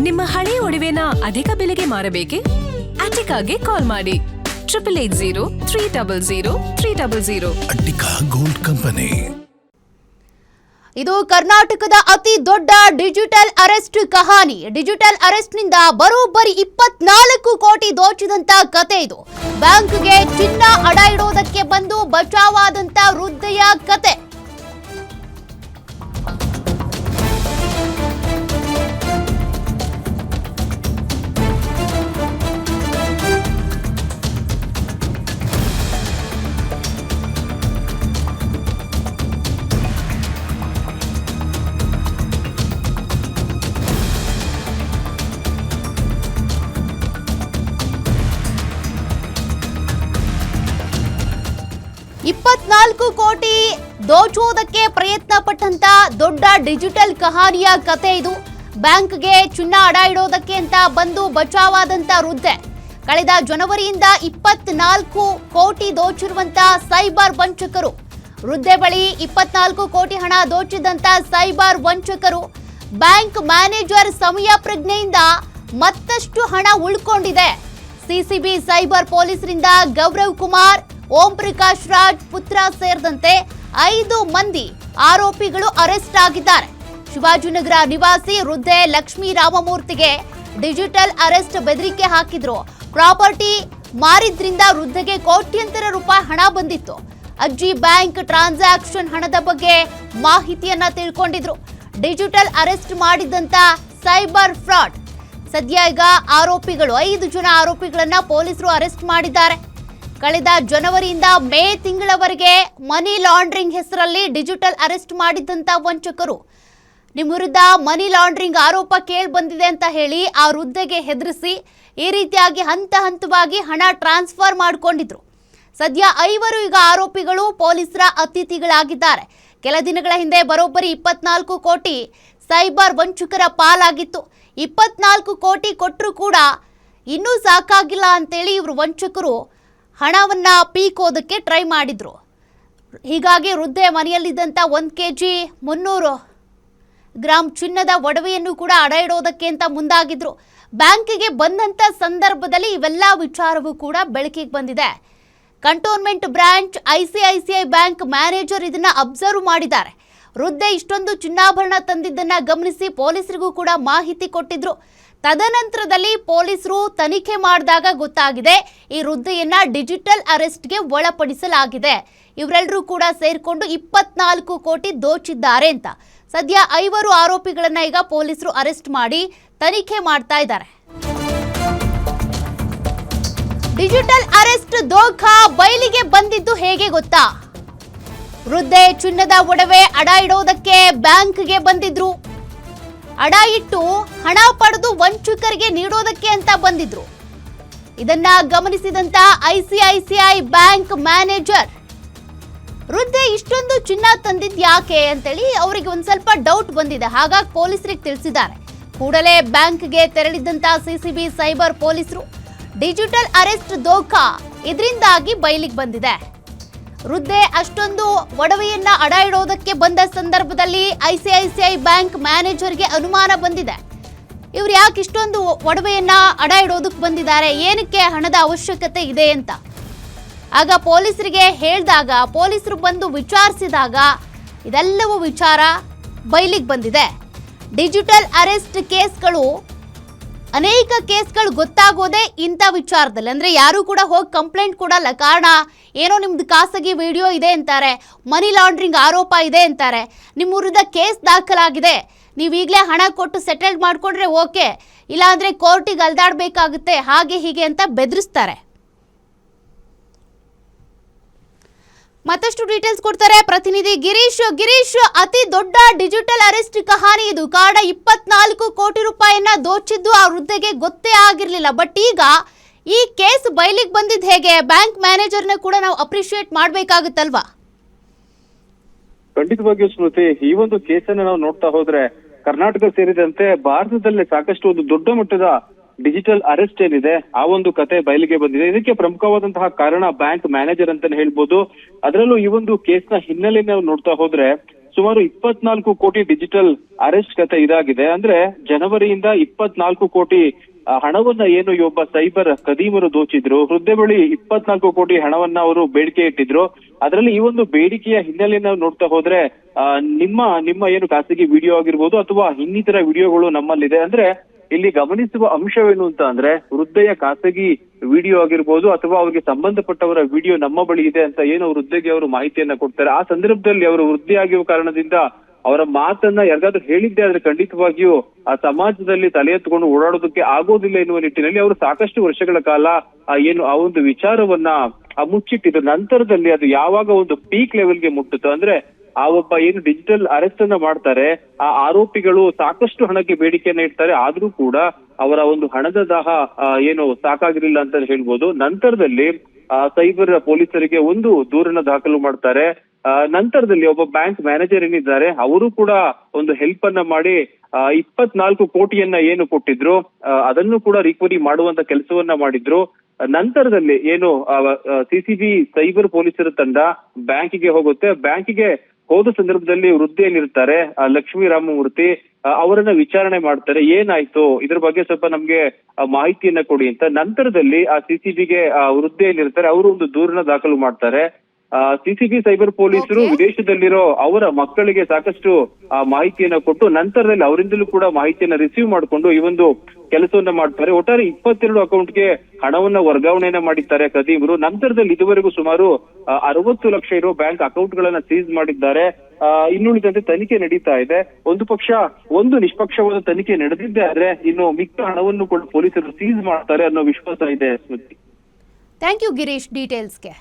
ನಿಮ್ಮ ಹಳೆಯ ಒಡವೆನ ಅಧಿಕ ಬೆಲೆಗೆ ಮಾರಬೇಕೆ? ಅಟಿಕಾಗೆ ಕಾಲ್ ಮಾಡಿ 8880 ಅಟಿಕಾ ಗೋಲ್ಡ್ ಕಂಪನಿ. ಇದು ಕರ್ನಾಟಕದ ಅತಿ ದೊಡ್ಡ ಡಿಜಿಟಲ್ ಅರೆಸ್ಟ್ ಕಹಾನಿ. ಡಿಜಿಟಲ್ ಅರೆಸ್ಟ್ ನಿಂದ ಬರೋಬ್ಬರಿ 24 ಕೋಟಿ ದೋಚಿದಂತ ಕತೆ ಇದು. ಬ್ಯಾಂಕ್ಗೆ ಚಿನ್ನ ಅಡ ಇಡೋದಕ್ಕೆ ಬಂದು ಬಚಾವಾದಂತ ವೃದ್ಧೆಯ ಕತೆ. ಕೋಟಿ ದೋಚುವುದಕ್ಕೆ ಪ್ರಯತ್ನ ಪಟ್ಟಂತ ದೊಡ್ಡ ಡಿಜಿಟಲ್ ಕಹಾನಿಯ ಕತೆ ಇದು. ಬ್ಯಾಂಕ್ಗೆ ಚಿನ್ನ ಅಡ ಇಡೋದಕ್ಕೆ ಅಂತ ಬಂದು ಬಚಾವಾದಂತ ವೃದ್ಧೆ. ಕಳೆದ ಜನವರಿಯಿಂದ 24 ಕೋಟಿ ದೋಚಿರುವಂತ ಸೈಬರ್ ವಂಚಕರು. ವೃದ್ಧೆ ಬಳಿ 24 ಕೋಟಿ ಹಣ ದೋಚಿದಂತ ಸೈಬರ್ ವಂಚಕರು. ಬ್ಯಾಂಕ್ ಮ್ಯಾನೇಜರ್ ಸಮಯ ಪ್ರಜ್ಞೆಯಿಂದ ಮತ್ತಷ್ಟು ಹಣ ಉಳ್ಕೊಂಡಿದೆ. ಸಿಸಿಬಿ ಸೈಬರ್ ಪೊಲೀಸರಿಂದ ಗೌರವ್ ಕುಮಾರ್, ಓಂ ಪ್ರಕಾಶ್ ರಾಜ್ ಪುತ್ರ ಸೇರಿದಂತೆ 5 ಮಂದಿ ಆರೋಪಿಗಳು ಅರೆಸ್ಟ್ ಆಗಿದ್ದಾರೆ. ಶಿವಾಜಿನಗರ ನಿವಾಸಿ ವೃದ್ಧೆ ಲಕ್ಷ್ಮೀ ರಾಮಮೂರ್ತಿಗೆ ಡಿಜಿಟಲ್ ಅರೆಸ್ಟ್ ಬೆದರಿಕೆ ಹಾಕಿದ್ರು. ಪ್ರಾಪರ್ಟಿ ಮಾರಿದ್ರಿಂದ ವೃದ್ಧೆಗೆ ಕೋಟ್ಯಂತರ ರೂಪಾಯಿ ಹಣ ಬಂದಿತ್ತು. ಅಜ್ಜಿ ಬ್ಯಾಂಕ್ ಟ್ರಾನ್ಸಾಕ್ಷನ್ ಹಣದ ಬಗ್ಗೆ ಮಾಹಿತಿಯನ್ನ ತಿಳ್ಕೊಂಡಿದ್ರು. ಡಿಜಿಟಲ್ ಅರೆಸ್ಟ್ ಮಾಡಿದಂತ ಸೈಬರ್ ಫ್ರಾಡ್. ಸದ್ಯ ಈಗ ಆರೋಪಿಗಳು 5 ಜನ ಆರೋಪಿಗಳನ್ನ ಪೊಲೀಸರು ಅರೆಸ್ಟ್ ಮಾಡಿದ್ದಾರೆ. ಕಳೆದ ಜನವರಿಯಿಂದ ಮೇ ತಿಂಗಳವರೆಗೆ ಮನಿ ಲಾಂಡ್ರಿಂಗ್ ಹೆಸರಲ್ಲಿ ಡಿಜಿಟಲ್ ಅರೆಸ್ಟ್ ಮಾಡಿದಂತ ವಂಚಕರು. ನಿಮ್ಮ ವಿರುದ್ಧ ಮನಿ ಲಾಂಡ್ರಿಂಗ್ ಆರೋಪ ಕೇಳಿ ಬಂದಿದೆ ಅಂತ ಹೇಳಿ ಆ ವೃದ್ಧೆಗೆ ಹೆದರಿಸಿ ಈ ರೀತಿಯಾಗಿ ಹಂತ ಹಂತವಾಗಿ ಹಣ ಟ್ರಾನ್ಸ್ಫರ್ ಮಾಡಿಕೊಂಡಿದ್ರು. ಸದ್ಯ 5 ಈಗ ಆರೋಪಿಗಳು ಪೊಲೀಸರ ಅತಿಥಿಗಳಾಗಿದ್ದಾರೆ. ಕೆಲ ದಿನಗಳ ಹಿಂದೆ ಬರೋಬ್ಬರಿ 24 ಕೋಟಿ ಸೈಬರ್ ವಂಚಕರ ಪಾಲಾಗಿತ್ತು. 24 ಕೋಟಿ ಕೊಟ್ಟರು ಕೂಡ ಇನ್ನೂ ಸಾಕಾಗಿಲ್ಲ ಅಂತೇಳಿ ಇವರು ವಂಚಕರು ಹಣವನ್ನ ಪೀಕೋದಕ್ಕೆ ಟ್ರೈ ಮಾಡಿದ್ರು. ಹೀಗಾಗಿ ವೃದ್ಧೆ ಮನೆಯಲ್ಲಿದ್ದಂಥ 1 kg 300 ಗ್ರಾಂ ಚಿನ್ನದ ಒಡವೆಯನ್ನು ಕೂಡ ಅಡ ಇಡೋದಕ್ಕೆ ಅಂತ ಮುಂದಾಗಿದ್ರು. ಬ್ಯಾಂಕಿಗೆ ಬಂದಂಥ ಸಂದರ್ಭದಲ್ಲಿ ಇವೆಲ್ಲ ವಿಚಾರವೂ ಕೂಡ ಬೆಳಕಿಗೆ ಬಂದಿದೆ. Cantonment branch ICICI bank manager ಇದನ್ನ ಅಬ್ಸರ್ವ್ ಮಾಡಿದ್ದಾರೆ. ವೃದ್ಧೆ ಇಷ್ಟೊಂದು ಚಿನ್ನಾಭರಣ ತಂದಿದ್ದನ್ನ ಗಮನಿಸಿ ಪೊಲೀಸರಿಗೂ ಕೂಡ ಮಾಹಿತಿ ಕೊಟ್ಟಿದ್ರು. ತದನಂತರದಲ್ಲಿ ಪೊಲೀಸರು ತನಿಖೆ ಮಾಡಿದಾಗ ಗೊತ್ತಾಗಿದೆ ಈ ವೃದ್ಧೆಯನ್ನ ಡಿಜಿಟಲ್ ಅರೆಸ್ಟ್ಗೆ ಒಳಪಡಿಸಲಾಗಿದೆ. ಇವರೆಲ್ಲರೂ ಕೂಡ ಸೇರಿಕೊಂಡು 24 ಕೋಟಿ ದೋಚಿದ್ದಾರೆ ಅಂತ. ಸದ್ಯ 5 ಆರೋಪಿಗಳನ್ನ ಈಗ ಪೊಲೀಸರು ಅರೆಸ್ಟ್ ಮಾಡಿ ತನಿಖೆ ಮಾಡ್ತಾ ಇದ್ದಾರೆ. ಡಿಜಿಟಲ್ ಅರೆಸ್ಟ್ ದೋಖಾ ಬಯಲಿಗೆ ಬಂದಿದ್ದು ಹೇಗೆ ಗೊತ್ತಾ? ವೃದ್ಧೆ ಚಿನ್ನದ ಒಡವೆ ಅಡ ಇಡೋದಕ್ಕೆ ಬ್ಯಾಂಕ್ಗೆ ಬಂದಿದ್ರು. ಅಡ ಇಟ್ಟು ಹಣ ಪಡೆದು ವಂಚಕರಿಗೆ ನೀಡೋದಕ್ಕೆ ಅಂತ ಬಂದಿದ್ರು. ಇದನ್ನ ಗಮನಿಸಿದಂತ ICICI ಬ್ಯಾಂಕ್ ಮ್ಯಾನೇಜರ್ ವೃದ್ಧೆ ಇಷ್ಟೊಂದು ಚಿನ್ನ ತಂದಿದ್ ಯಾಕೆ ಅಂತೇಳಿ ಅವರಿಗೆ ಒಂದ್ ಸ್ವಲ್ಪ ಡೌಟ್ ಬಂದಿದೆ. ಹಾಗಾಗಿ ಪೊಲೀಸರಿಗೆ ತಿಳಿಸಿದ್ದಾರೆ. ಕೂಡಲೇ ಬ್ಯಾಂಕ್ಗೆ ತೆರಳಿದಂತ ಸಿಸಿಬಿ ಸೈಬರ್ ಪೊಲೀಸರು ಡಿಜಿಟಲ್ ಅರೆಸ್ಟ್ ದೋಖಾ ಇದರಿಂದಾಗಿ ಬಯಲಿಗೆ ಬಂದಿದೆ. ವೃದ್ಧೆ ಅಷ್ಟೊಂದು ಒಡವೆಯನ್ನ ಅಡ ಇಡೋದಕ್ಕೆ ಬಂದ ಸಂದರ್ಭದಲ್ಲಿ ICICI ಬ್ಯಾಂಕ್ ಮ್ಯಾನೇಜರ್ಗೆ ಅನುಮಾನ ಬಂದಿದೆ. ಇವ್ರು ಯಾಕೆ ಇಷ್ಟೊಂದು ಒಡವೆಯನ್ನ ಅಡ ಇಡೋದಕ್ಕೆ ಬಂದಿದ್ದಾರೆ, ಏನಕ್ಕೆ ಹಣದ ಅವಶ್ಯಕತೆ ಇದೆ ಅಂತ. ಆಗ ಪೊಲೀಸರಿಗೆ ಹೇಳಿದಾಗ ಪೊಲೀಸರು ಬಂದು ವಿಚಾರಿಸಿದಾಗ ಇದೆಲ್ಲವೂ ವಿಚಾರ ಬಯಲಿಗೆ ಬಂದಿದೆ. ಡಿಜಿಟಲ್ ಅರೆಸ್ಟ್ ಕೇಸ್ಗಳು ಅನೇಕ ಕೇಸ್ಗಳು ಗೊತ್ತಾಗೋದೇ ಇಂಥ ವಿಚಾರದಲ್ಲಿ. ಅಂದರೆ ಯಾರು ಕೂಡ ಹೋಗಿ ಕಂಪ್ಲೇಂಟ್ ಕೊಡಲ್ಲ. ಕಾರಣ ಏನೋ ನಿಮ್ದು ಖಾಸಗಿ ವಿಡಿಯೋ ಇದೆ ಅಂತಾರೆ, ಮನಿ ಲಾಂಡ್ರಿಂಗ್ ಆರೋಪ ಇದೆ ಅಂತಾರೆ, ನಿಮ್ಮ ವಿರುದ್ಧ ಕೇಸ್ ದಾಖಲಾಗಿದೆ, ನೀವು ಈಗಲೇ ಹಣ ಕೊಟ್ಟು ಸೆಟಲ್ ಮಾಡಿಕೊಂಡ್ರೆ ಓಕೆ, ಇಲ್ಲಾಂದರೆ ಕೋರ್ಟಿಗೆ ಅಲ್ದಾಡಬೇಕಾಗುತ್ತೆ, ಹಾಗೆ ಹೀಗೆ ಅಂತ ಬೆದರಿಸ್ತಾರೆ. ಮತ್ತಷ್ಟು ಡೀಟೇಲ್ಸ್ ಕೊಡ್ತಾರೆ ಪ್ರತಿನಿಧಿ ಗಿರೀಶ್. ಅತಿ ದೊಡ್ಡ ಡಿಜಿಟಲ್ ಅರೆಸ್ಟ್ ಕಹಾನಿ ಇದು. ಕಾರಣ 24 ಕೋಟಿ ರೂಪಾಯಿಯನ್ನ ದೋಚಿದ್ದು ಆ ವೃದ್ಧೆಗೆ ಗೊತ್ತೇ ಆಗಿರಲಿಲ್ಲ. ಬಟ್ ಈಗ ಈ ಕೇಸ್ ಬಯಲಿಗೆ ಬಂದಿದ್ದು ಹೇಗೆ? ಬ್ಯಾಂಕ್ ಮ್ಯಾನೇಜರ್ನ ಕೂಡ ನಾವು ಅಪ್ರಿಶಿಯೇಟ್ ಮಾಡಬೇಕಾಗುತ್ತಲ್ವಾ? ಖಂಡಿತವಾಗಿಯೂ ಸ್ಮೃತಿ, ಈ ಒಂದು ಕೇಸನ್ನ ನಾವು ನೋಡ್ತಾ ಹೋದ್ರೆ ಕರ್ನಾಟಕ ಸೇರಿದಂತೆ ಭಾರತದಲ್ಲೇ ಸಾಕಷ್ಟು ಒಂದು ದೊಡ್ಡ ಮಟ್ಟದ ಡಿಜಿಟಲ್ ಅರೆಸ್ಟ್ ಏನಿದೆ ಆ ಒಂದು ಕತೆ ಬಯಲಿಗೆ ಬಂದಿದೆ. ಇದಕ್ಕೆ ಪ್ರಮುಖವಾದಂತಹ ಕಾರಣ ಬ್ಯಾಂಕ್ ಮ್ಯಾನೇಜರ್ ಅಂತಾನೆ ಹೇಳ್ಬೋದು. ಅದರಲ್ಲೂ ಈ ಒಂದು ಕೇಸ್ನ ಹಿನ್ನೆಲೆ ನಾವು ನೋಡ್ತಾ ಹೋದ್ರೆ ಸುಮಾರು 24 ಕೋಟಿ ಡಿಜಿಟಲ್ ಅರೆಸ್ಟ್ ಕತೆ ಇದಾಗಿದೆ. ಅಂದ್ರೆ ಜನವರಿಯಿಂದ 24 ಕೋಟಿ ಹಣವನ್ನ ಏನು ಈ ಒಬ್ಬ ಸೈಬರ್ ಕದೀಮರು ದೋಚಿದ್ರು. ಹುದ್ದೆ ಬಳಿ 24 ಕೋಟಿ ಹಣವನ್ನ ಅವರು ಬೇಡಿಕೆ ಇಟ್ಟಿದ್ರು. ಅದರಲ್ಲಿ ಈ ಒಂದು ಬೇಡಿಕೆಯ ಹಿನ್ನೆಲೆಯನ್ನು ನಾವು ನೋಡ್ತಾ ಹೋದ್ರೆ ನಿಮ್ಮ ಏನು ಖಾಸಗಿ ವಿಡಿಯೋ ಆಗಿರ್ಬೋದು ಅಥವಾ ಇನ್ನಿತರ ವಿಡಿಯೋಗಳು ನಮ್ಮಲ್ಲಿದೆ. ಅಂದ್ರೆ ಇಲ್ಲಿ ಗಮನಿಸುವ ಅಂಶವೇನು ಅಂತ ಅಂದ್ರೆ ವೃದ್ಧೆಯ ಖಾಸಗಿ ವಿಡಿಯೋ ಆಗಿರ್ಬೋದು ಅಥವಾ ಅವ್ರಿಗೆ ಸಂಬಂಧಪಟ್ಟವರ ವಿಡಿಯೋ ನಮ್ಮ ಬಳಿ ಇದೆ ಅಂತ ಏನು ವೃದ್ಧೆಗೆ ಅವರು ಮಾಹಿತಿಯನ್ನ ಕೊಡ್ತಾರೆ. ಆ ಸಂದರ್ಭದಲ್ಲಿ ಅವರು ವೃದ್ಧಿ ಆಗಿರುವ ಕಾರಣದಿಂದ ಅವರ ಮಾತನ್ನ ಯಾರಿಗಾದ್ರೂ ಹೇಳಿದ್ದೆ ಆದ್ರೆ ಖಂಡಿತವಾಗಿಯೂ ಆ ಸಮಾಜದಲ್ಲಿ ತಲೆ ಎತ್ತುಕೊಂಡು ಓಡಾಡೋದಕ್ಕೆ ಆಗೋದಿಲ್ಲ ಎನ್ನುವ ನಿಟ್ಟಿನಲ್ಲಿ ಅವರು ಸಾಕಷ್ಟು ವರ್ಷಗಳ ಕಾಲ ಏನು ಆ ಒಂದು ವಿಚಾರವನ್ನ ಮುಚ್ಚಿಟ್ಟಿದ್ರು. ನಂತರದಲ್ಲಿ ಅದು ಯಾವಾಗ ಒಂದು ಪೀಕ್ ಲೆವೆಲ್ಗೆ ಮುಟ್ಟುತ್ತೋ ಅಂದ್ರೆ ಆ ಒಬ್ಬ ಏನು ಡಿಜಿಟಲ್ ಅರೆಸ್ಟ್ ಅನ್ನ ಮಾಡ್ತಾರೆ, ಆ ಆರೋಪಿಗಳು ಸಾಕಷ್ಟು ಹಣಕ್ಕೆ ಬೇಡಿಕೆಯನ್ನ ಇಡ್ತಾರೆ. ಆದ್ರೂ ಕೂಡ ಅವರ ಒಂದು ಹಣದ ದಾಹ ಏನು ಸಾಕಾಗಿರ್ಲಿಲ್ಲ ಅಂತ ಹೇಳ್ಬೋದು. ನಂತರದಲ್ಲಿ ಸೈಬರ್ ಪೊಲೀಸರಿಗೆ ಒಂದು ದೂರನ್ನ ದಾಖಲು ಮಾಡ್ತಾರೆ. ನಂತರದಲ್ಲಿ ಒಬ್ಬ ಬ್ಯಾಂಕ್ ಮ್ಯಾನೇಜರ್ ಏನಿದ್ದಾರೆ ಅವರು ಕೂಡ ಒಂದು ಹೆಲ್ಪ್ ಅನ್ನ ಮಾಡಿ 24 ಕೋಟಿಯನ್ನ ಏನು ಕೊಟ್ಟಿದ್ರು ಅದನ್ನು ಕೂಡ ರಿಕವರಿ ಮಾಡುವಂತ ಕೆಲಸವನ್ನ ಮಾಡಿದ್ರು. ನಂತರದಲ್ಲಿ ಏನು ಸಿಸಿಬಿ ಸೈಬರ್ ಪೊಲೀಸರ ತಂಡ ಬ್ಯಾಂಕಿಗೆ ಹೋಗುತ್ತೆ. ಬ್ಯಾಂಕಿಗೆ ಹೋದ ಸಂದರ್ಭದಲ್ಲಿ ವೃದ್ಧಿಯಲ್ಲಿರ್ತಾರೆ ಲಕ್ಷ್ಮೀ ರಾಮಮೂರ್ತಿ, ಅವರನ್ನ ವಿಚಾರಣೆ ಮಾಡ್ತಾರೆ. ಏನಾಯ್ತು ಇದ್ರ ಬಗ್ಗೆ ಸ್ವಲ್ಪ ನಮ್ಗೆ ಮಾಹಿತಿಯನ್ನ ಕೊಡಿ ಅಂತ. ನಂತರದಲ್ಲಿ ಆ ಸಿಸಿಬಿಗೆ ವೃದ್ಧಿಯಲ್ಲಿರ್ತಾರೆ, ಅವರು ಒಂದು ದೂರನ್ನ ದಾಖಲು ಮಾಡ್ತಾರೆ. ಸಿಸಿಬಿ ಸೈಬರ್ ಪೊಲೀಸರು ವಿದೇಶದಲ್ಲಿರೋ ಅವರ ಮಕ್ಕಳಿಗೆ ಸಾಕಷ್ಟು ಮಾಹಿತಿಯನ್ನ ಕೊಟ್ಟು ನಂತರದಲ್ಲಿ ಅವರಿಂದಲೂ ಕೂಡ ಮಾಹಿತಿಯನ್ನ ರಿಸೀವ್ ಮಾಡಿಕೊಂಡು ಈ ಒಂದು ಕೆಲಸವನ್ನ ಮಾಡ್ತಾರೆ. ಒಟ್ಟಾರೆ 22 ಅಕೌಂಟ್ಗೆ ಹಣವನ್ನ ವರ್ಗಾವಣೆಯನ್ನ ಮಾಡಿದ್ದಾರೆ ಕದೀಮರು. ನಂತರದಲ್ಲಿ ಇದುವರೆಗೂ ಸುಮಾರು 60 ಲಕ್ಷ ಇರೋ ಬ್ಯಾಂಕ್ ಅಕೌಂಟ್ ಗಳನ್ನ ಸೀಸ್ ಮಾಡಿದ್ದಾರೆ. ಇನ್ನುಳಿದಂತೆ ತನಿಖೆ ನಡೀತಾ ಇದೆ. ಒಂದು ನಿಷ್ಪಕ್ಷವಾದ ತನಿಖೆ ನಡೆದಿದ್ದೆ ಆದ್ರೆ ಇನ್ನು ಮಿಕ್ಕ ಹಣವನ್ನು ಕೂಡ ಪೊಲೀಸರು ಸೀಸ್ ಮಾಡ್ತಾರೆ ಅನ್ನೋ ವಿಶ್ವಾಸ ಇದೆ. ಸ್ಮೃತಿ, ಥ್ಯಾಂಕ್ ಯು ಗಿರೀಶ್ ಡೀಟೇಲ್ಸ್ಗೆ.